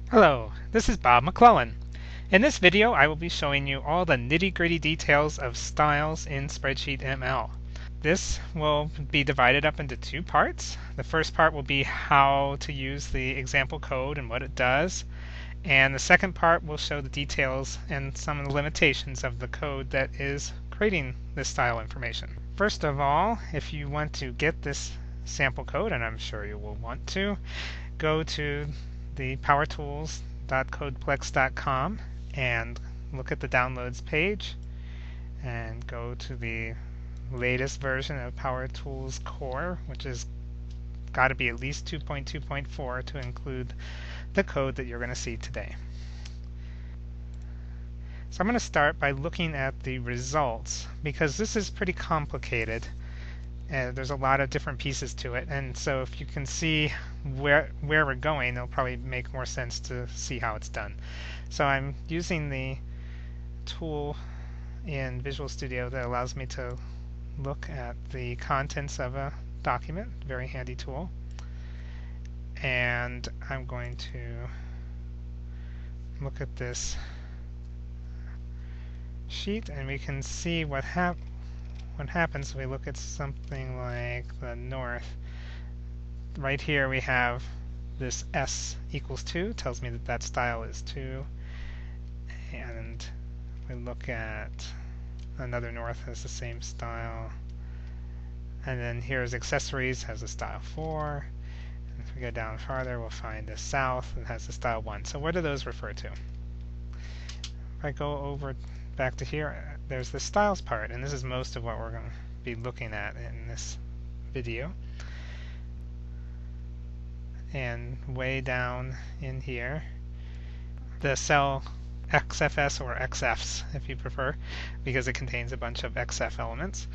Hello, this is Bob McClellan. In this video, I will be showing you all the nitty-gritty details of styles in SpreadsheetML. This will be divided up into two parts. The first part will be how to use the example code and what it does, and the second part will show the details and some of the limitations of the code that is creating this style information. First of all, if you want to get this sample code, and I'm sure you will want to, go to the powertools.codeplex.com and look at the downloads page and go to the latest version of PowerTools Core, which has got to be at least 2.2.4 to include the code that you're going to see today. So I'm going to start by looking at the results because this is pretty complicated. There's a lot of different pieces to it, and so if you can see where we're going, it'll probably make more sense to see how it's done. So I'm using the tool in Visual Studio that allows me to look at the contents of a document, very handy tool. And I'm going to look at this sheet, and we can see what happens if we look at something like the north. Right here we have this S equals 2, tells me that that style is 2. And we look at another north has the same style. And then here's accessories, has a style 4. And if we go down farther, we'll find the south that has the style 1. So what do those refer to? If I go over back to here, there's the styles part, and this is most of what we're going to be looking at in this video. And way down in here, the cell XFS or XFs, if you prefer, because it contains a bunch of XF elements.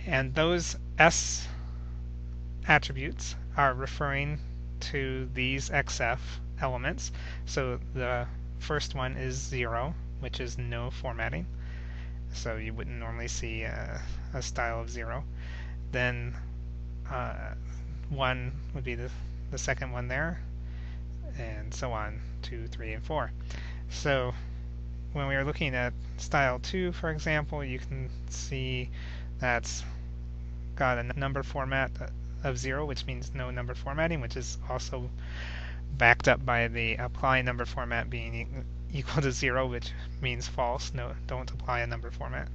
And those S attributes are referring to these XF elements. So the first one is 0, which is no formatting. So you wouldn't normally see a style of 0. Then 1 would be the second one there, and so on, 2, 3, and 4. So when we are looking at style 2, for example, you can see that's got a number format of 0, which means no number formatting, which is also backed up by the apply number format being equal to 0, which means false. No, don't apply a number format.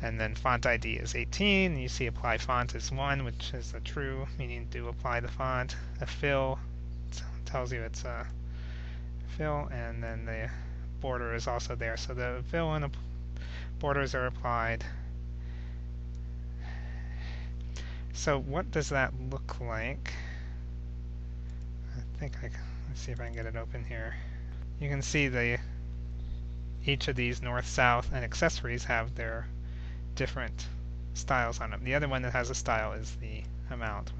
And then font ID is 18. You see apply font is 1, which is a true, meaning do apply the font. A fill tells you it's a fill, and then the border is also there. So the fill and the borders are applied. So what does that look like? Let's see if I can get it open here. You can see each of these north, south, and accessories have their different styles on them. The other one that has a style is the amount,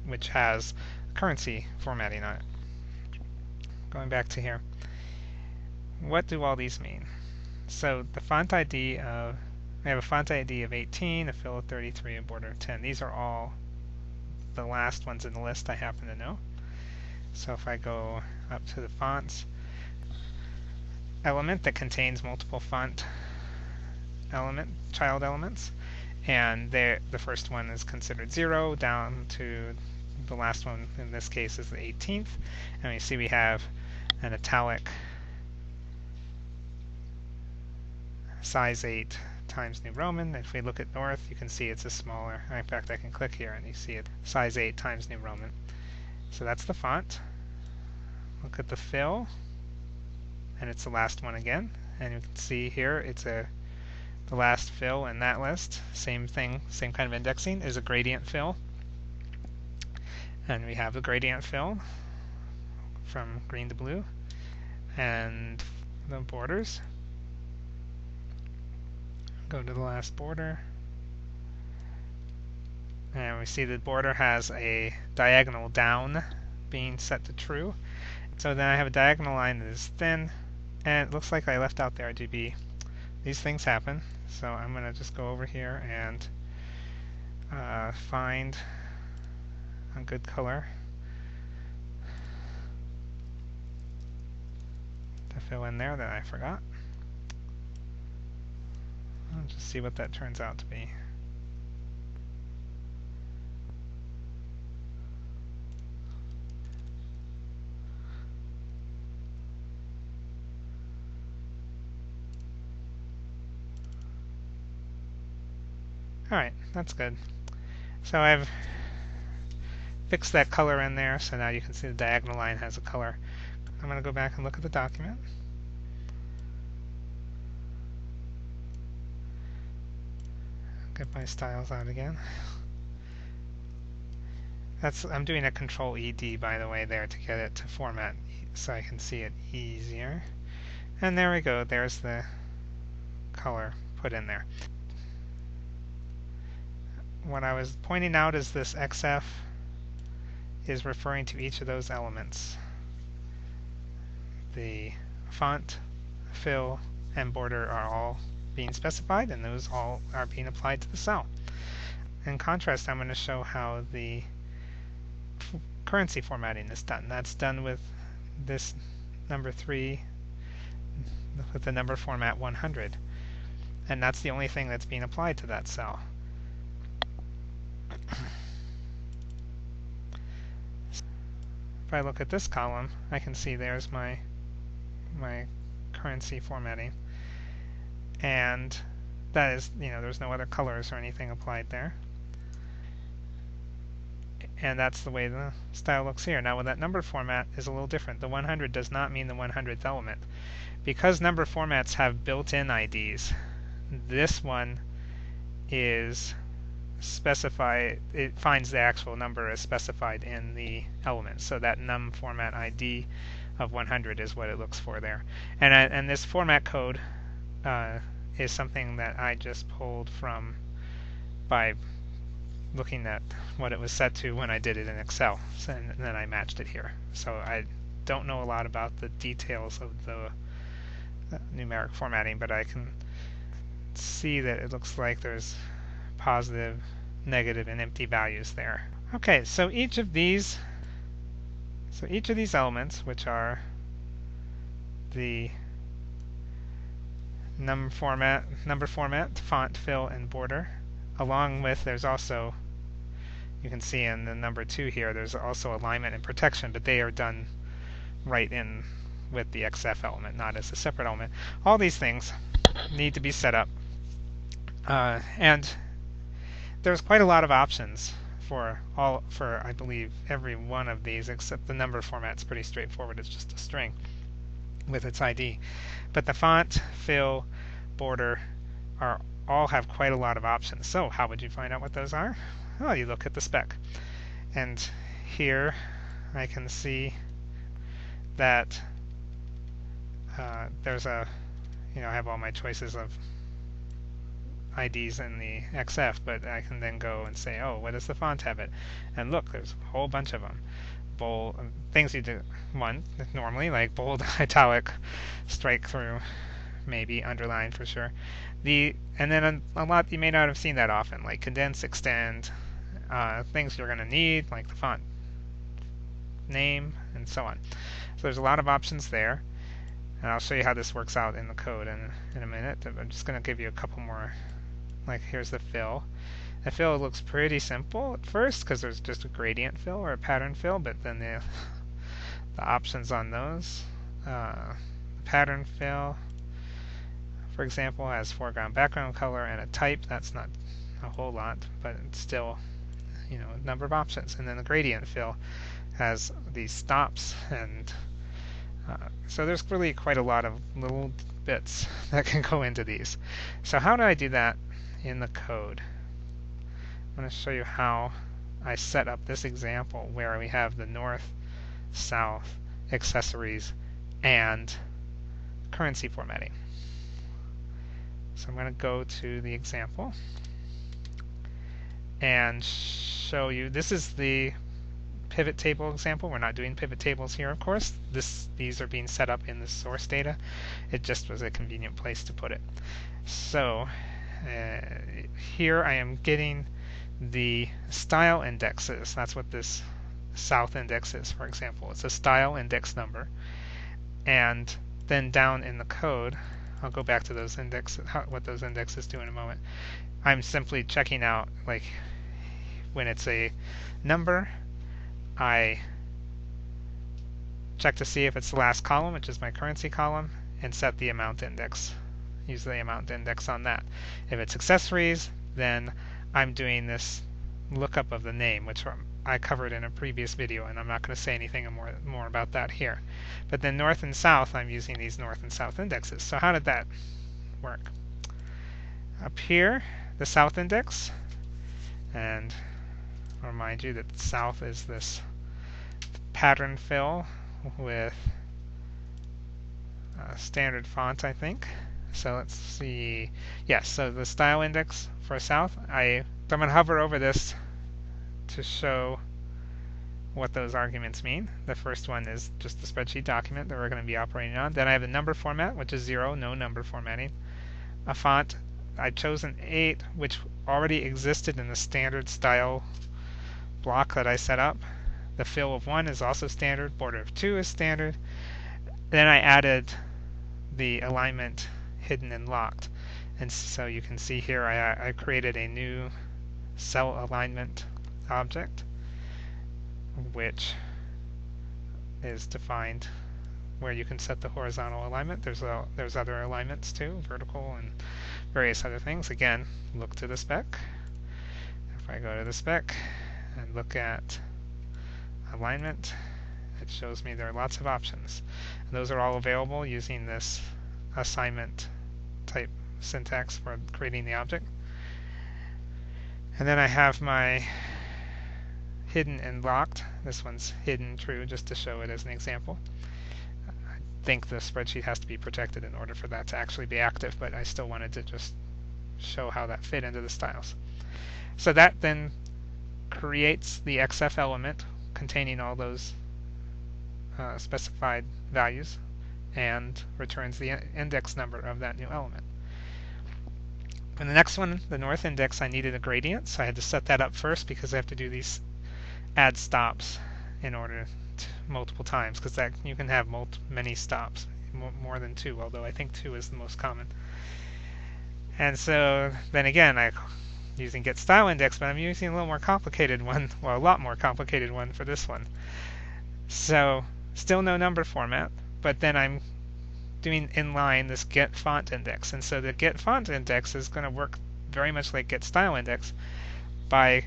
which has currency formatting on it. Going back to here, what do all these mean? So the font ID of we have a font ID of 18, a fill of 33, a border of 10. These are all the last ones in the list I happen to know. So if I go up to the fonts element that contains multiple font child elements, and the first one is considered 0 down to the last one in this case is the 18th, and we see we have an italic size 8 times New Roman. If we look at north, you can see it's a smaller. In fact, I can click here and you see it size 8 times New Roman. So that's the font. Look at the fill, and it's the last one again. And you can see here it's the last fill in that list. Same thing, same kind of indexing, is a gradient fill. And we have the gradient fill from green to blue. And the borders. Go to the last border. And we see the border has a diagonal down being set to true. So then I have a diagonal line that is thin, and it looks like I left out the RGB. These things happen, so I'm going to just go over here and find a good color. fill in there that I forgot. I'll just see what that turns out to be. Alright, that's good. So I've fixed that color in there, so now you can see the diagonal line has a color. I'm going to go back and look at the document. Get my styles out again. I'm doing a Control ED, by the way, there to get it to format so I can see it easier. And there we go. There's the color put in there. What I was pointing out is this XF is referring to each of those elements. The font, fill, and border are all being specified, and those all are being applied to the cell. In contrast, I'm going to show how the currency formatting is done. That's done with this number 3 with the number format 100. And that's the only thing that's being applied to that cell. If I look at this column, I can see there's my currency formatting. And that is, there's no other colors or anything applied there. And that's the way the style looks here. Now, with that number format is a little different. The 100 does not mean the 100th element. Because number formats have built-in IDs, this one is specified, it finds the actual number as specified in the element. So that num format ID of 100 is what it looks for there. And this format code is something that I just pulled from by looking at what it was set to when I did it in Excel, and then I matched it here. So I don't know a lot about the details of the numeric formatting, but I can see that it looks like there's positive, negative, and empty values there. Okay, so each of these elements, which are the number format, font, fill, and border, along with there's also, you can see in the number 2 here, there's also alignment and protection, but they are done right in with the XF element, not as a separate element. All these things need to be set up. And there's quite a lot of options for I believe every one of these, except the number format's pretty straightforward. It's just a string with its ID. But the font, fill, border all have quite a lot of options. So how would you find out what those are? Well, you look at the spec. And here I can see that there's I have all my choices of IDs in the XF, but I can then go and say, oh, what does the font have it? And look, there's a whole bunch of them. Bold things you do normally, like bold, italic, strike through, maybe underline for sure. And then a lot you may not have seen that often, like condense, extend, things you're going to need, like the font name, and so on. So there's a lot of options there, and I'll show you how this works out in the code in a minute. I'm just going to give you a couple more. Like here's the fill. The fill looks pretty simple at first because there's just a gradient fill or a pattern fill, but then the options on those. Pattern fill, for example, has foreground background color and a type. That's not a whole lot, but it's still a number of options. And then the gradient fill has these stops, and so there's really quite a lot of little bits that can go into these. So how do I do that in the code? I'm going to show you how I set up this example where we have the north, south, accessories, and currency formatting. So I'm going to go to the example and show you. This is the pivot table example. We're not doing pivot tables here, of course. These are being set up in the source data. It just was a convenient place to put it. So here I am getting the style indexes. That's what this south index is, for example. It's a style index number. And then down in the code, I'll go back to those indexes, what those indexes do in a moment. I'm simply checking out, like, when it's a number, I check to see if it's the last column, which is my currency column, and set the amount index. Use the amount index on that. If it's accessories, then I'm doing this lookup of the name, which I covered in a previous video, and I'm not going to say anything more about that here. But then north and south, I'm using these north and south indexes. So how did that work? Up here, the south index, and I'll remind you that south is this pattern fill with standard font, I think. So let's see. Yes, so the style index for south, I'm going to hover over this to show what those arguments mean. The first one is just the spreadsheet document that we're going to be operating on. Then I have the number format, which is 0, no number formatting. A font, I've chosen 8, which already existed in the standard style block that I set up. The fill of 1 is also standard. Border of 2 is standard. Then I added the alignment hidden and locked. And so you can see here I created a new cell alignment object, which is defined where you can set the horizontal alignment. There's other alignments too, vertical and various other things. Again, look to the spec. If I go to the spec and look at alignment, it shows me there are lots of options. And those are all available using this assignment type syntax for creating the object. And then I have my hidden and locked. This one's hidden true, just to show it as an example. I think the spreadsheet has to be protected in order for that to actually be active, but I still wanted to just show how that fit into the styles. So that then creates the XF element containing all those specified values and returns the index number of that new element. And the next one, the north index, I needed a gradient, so I had to set that up first because I have to do these add stops in order to multiple times, because that you can have many stops, more than 2, although I think 2 is the most common. And so then again, I'm using get style index, but I'm using a little more complicated one, well, a lot more complicated one for this one. So still no number format, but then I'm doing inline this get font index. And so the get font index is going to work very much like get style index by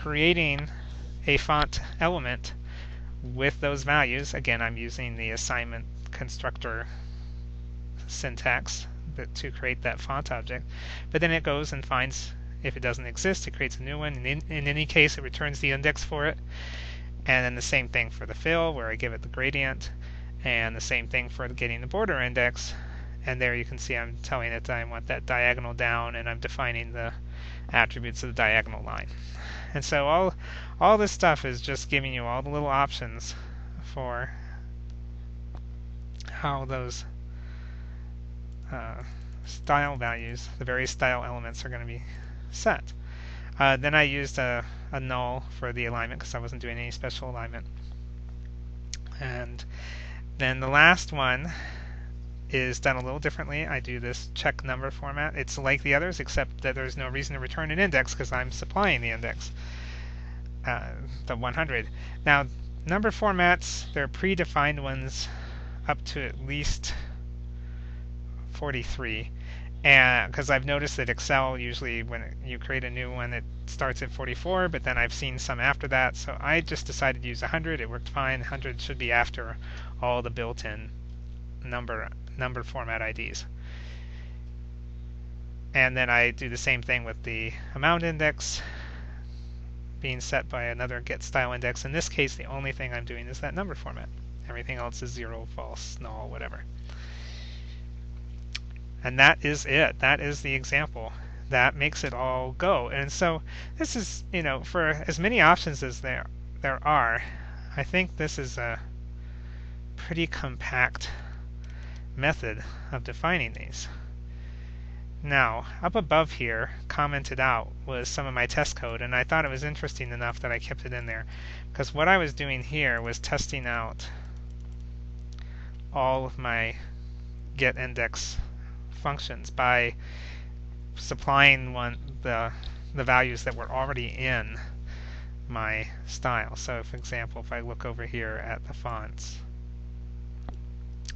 creating a font element with those values. Again, I'm using the assignment constructor syntax to create that font object. But then it goes and finds, if it doesn't exist, it creates a new one. And in any case, it returns the index for it. And then the same thing for the fill, where I give it the gradient. And the same thing for getting the border index. And there you can see I'm telling it that I want that diagonal down, and I'm defining the attributes of the diagonal line. And so all this stuff is just giving you all the little options for how those style values, the various style elements, are going to be set. Then I used a null for the alignment because I wasn't doing any special alignment. And then the last one is done a little differently. I do this check number format. It's like the others, except that there's no reason to return an index because I'm supplying the index, the 100. Now, number formats, they're predefined ones up to at least 43. And because I've noticed that Excel usually, when you create a new one, it starts at 44, but then I've seen some after that. So I just decided to use 100. It worked fine. 100 should be after all the built-in number format IDs. And then I do the same thing with the amount index being set by another get style index. In this case, the only thing I'm doing is that number format. Everything else is 0, false, null, whatever. And that is it. That is the example. That makes it all go. And so this is, for as many options as there are, I think this is a pretty compact method of defining these. Now, up above here, commented out, was some of my test code, and I thought it was interesting enough that I kept it in there, because what I was doing here was testing out all of my getIndex functions by supplying the values that were already in my style. So for example, if I look over here at the fonts,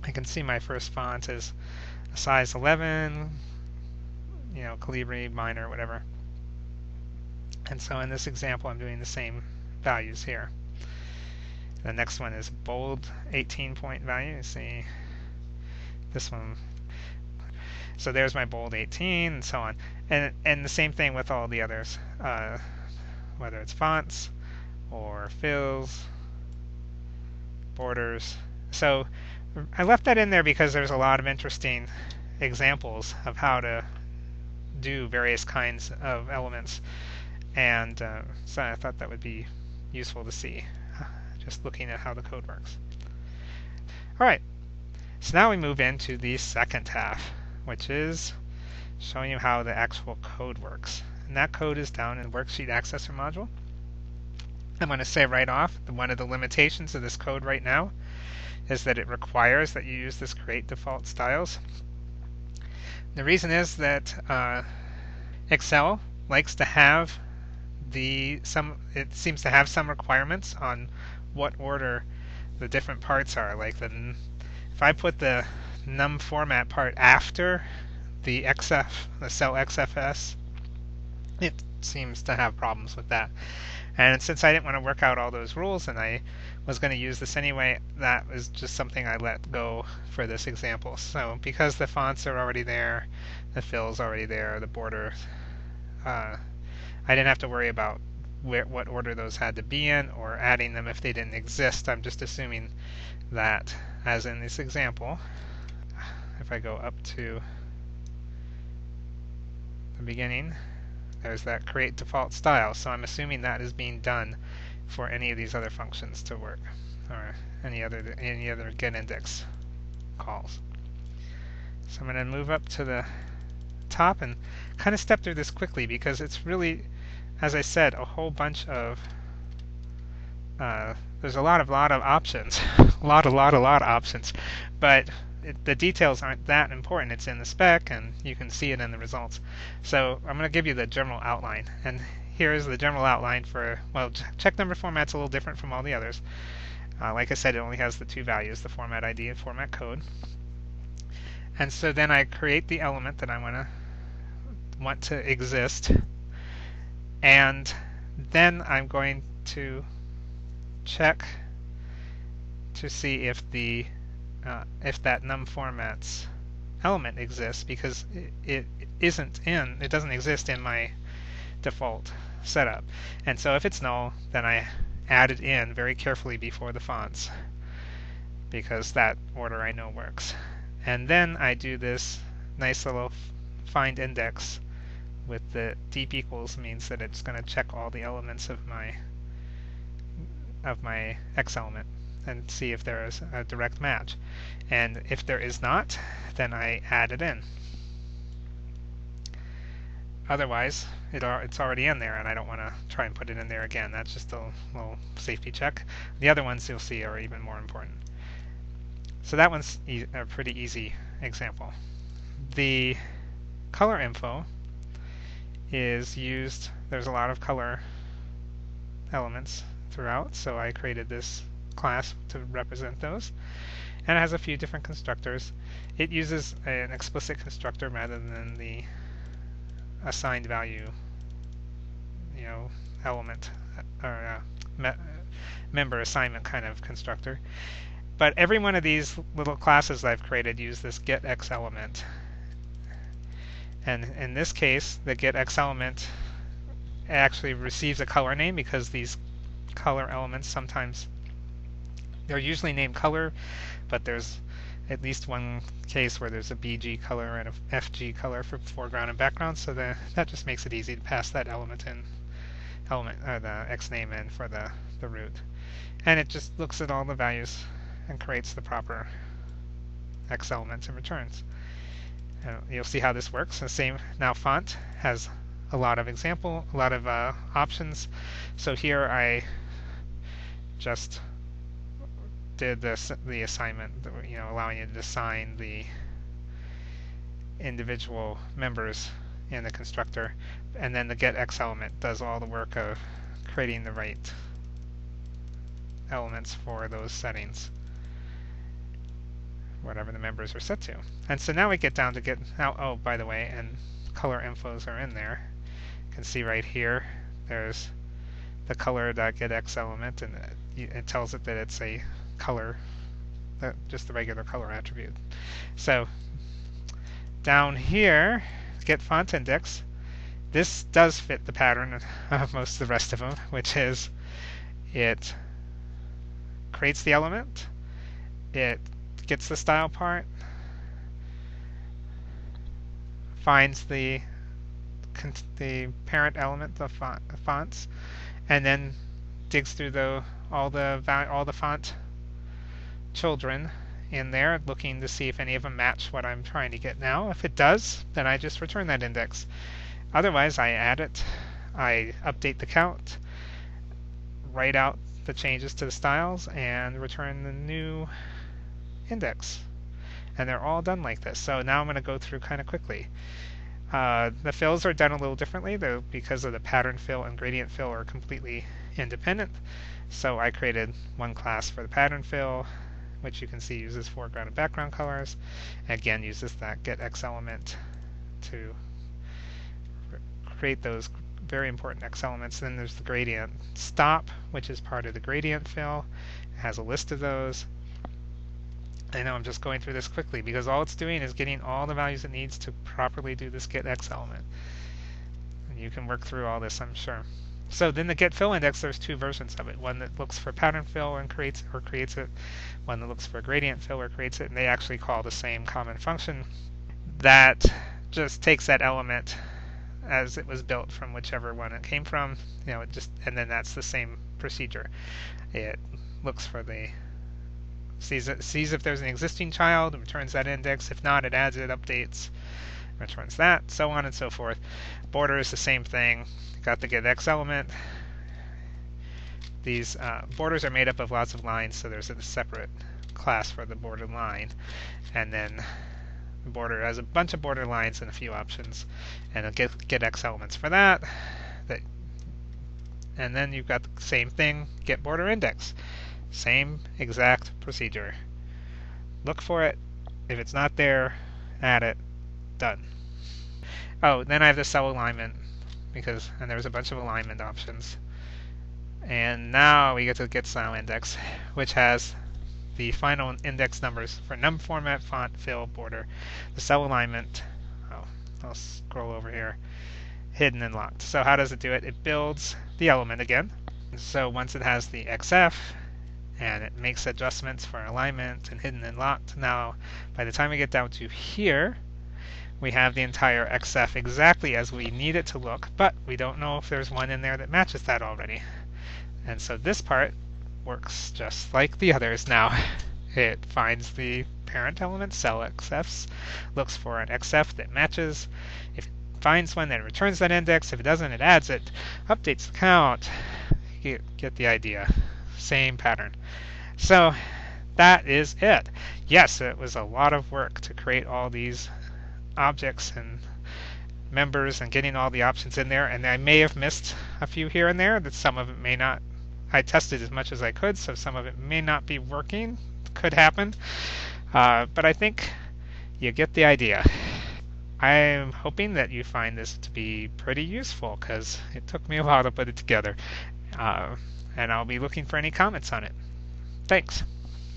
I can see my first font is a size 11, Calibri, minor, whatever. And so in this example, I'm doing the same values here. The next one is bold 18-point value. You see this one. So there's my bold 18 and so on. And the same thing with all the others, whether it's fonts or fills, borders. So I left that in there because there's a lot of interesting examples of how to do various kinds of elements. And so I thought that would be useful to see, just looking at how the code works. All right, so now we move into the second half, which is showing you how the actual code works. And that code is down in the Worksheet Accessor module. I'm going to say right off that one of the limitations of this code right now is that it requires that you use this create default styles. The reason is that Excel likes to have it seems to have some requirements on what order the different parts are. Like if I put the num format part after the cell XFS, it seems to have problems with that. And since I didn't want to work out all those rules and I was going to use this anyway, that was just something I let go for this example. So because the fonts are already there, the fill's already there, the border, I didn't have to worry about what order those had to be in or adding them if they didn't exist. I'm just assuming that, as in this example, if I go up to the beginning, there's that create default style. So I'm assuming that is being done for any of these other functions to work, or any other getIndex calls. So I'm going to move up to the top and kind of step through this quickly because it's really, as I said, a whole bunch of there's a lot of options, a lot of options, but the details aren't that important. It's in the spec and you can see it in the results. So I'm going to give you the general outline, and here is the general outline for, well, check number format's a little different from all the others. Like I said, it only has the two values, the format ID and format code. And so then I create the element that I want to exist, and then I'm going to check to see if that num formats element exists, because it doesn't exist in my default setup. And so if it's null, then I add it in very carefully before the fonts, because that order I know works. And then I do this nice little find index with the deep equals, means that it's going to check all the elements of my X element and see if there is a direct match. And if there is not, then I add it in. Otherwise, it's already in there, and I don't want to try and put it in there again. That's just a little safety check. The other ones you'll see are even more important. So that one's a pretty easy example. The color info is used, there's a lot of color elements throughout, so I created this class to represent those. And it has a few different constructors. It uses an explicit constructor rather than the assigned value, element or member assignment kind of constructor. But every one of these little classes I've created use this getXElement. And in this case, the getXElement actually receives a color name, because these color elements sometimes, they're usually named color, but there's at least one case where there's a BG color and a FG color for foreground and background, so that just makes it easy to pass that element in, the X name in for the root. And it just looks at all the values and creates the proper X elements and returns. And you'll see how this works. The same, now font has a lot of options. So here I just did the assignment, allowing you to assign the individual members in the constructor, and then the getX element does all the work of creating the right elements for those settings, whatever the members are set to. And so now we get down to get now. Oh, by the way, and color infos are in there. You can see right here, there's the color.getX element, and it tells it that it's a color, just the regular color attribute. So down here, get font index. This does fit the pattern of most of the rest of them, which is it creates the element, it gets the style part, finds the parent element, the fonts, and then digs through all the font children in there, looking to see if any of them match what I'm trying to get now. If it does, then I just return that index. Otherwise, I add it, I update the count, write out the changes to the styles, and return the new index. And they're all done like this. So now I'm going to go through kind of quickly. The fills are done a little differently, though, because of the pattern fill and gradient fill are completely independent. So I created one class for the pattern fill, which you can see uses foreground and background colors. Again, uses that getX element to create those very important X elements. Then there's the gradient stop, which is part of the gradient fill. It has a list of those. I know I'm just going through this quickly because all it's doing is getting all the values it needs to properly do this getX element. And you can work through all this, I'm sure. So then the getFill index, there's two versions of it. One that looks for pattern fill and creates it. One that looks for gradient fill or creates it. And they actually call the same common function that just takes that element as it was built from whichever one it came from. And then that's the same procedure. It looks for sees if there's an existing child and returns that index. If not, it adds it, updates, returns that, so on and so forth. Border is the same thing. Got the getX element. These borders are made up of lots of lines, so there's a separate class for the border line. And then the border has a bunch of border lines and a few options, and it'll get getX elements for that. And then you've got the same thing, get border index. Same exact procedure. Look for it. If it's not there, add it. Done. Oh, then I have the cell alignment and there's a bunch of alignment options. And now we get to get style index, which has the final index numbers for num format, font, fill, border. The cell alignment, I'll scroll over here, hidden and locked. So how does it do it? It builds the element again. So once it has the XF, and it makes adjustments for alignment and hidden and locked. Now, by the time we get down to here, we have the entire XF exactly as we need it to look, but we don't know if there's one in there that matches that already. And so this part works just like the others now. It finds the parent element, cell XFs, looks for an XF that matches. If it finds one, then it returns that index. If it doesn't, it adds it, updates the count. You get the idea. Same pattern. So that is it. Yes, it was a lot of work to create all these objects and members and getting all the options in there, and I may have missed a few here and there, that some of it may not. I tested as much as I could, so some of it may not be working. Could happen. But I think you get the idea. I'm hoping that you find this to be pretty useful because it took me a while to put it together. And I'll be looking for any comments on it. Thanks.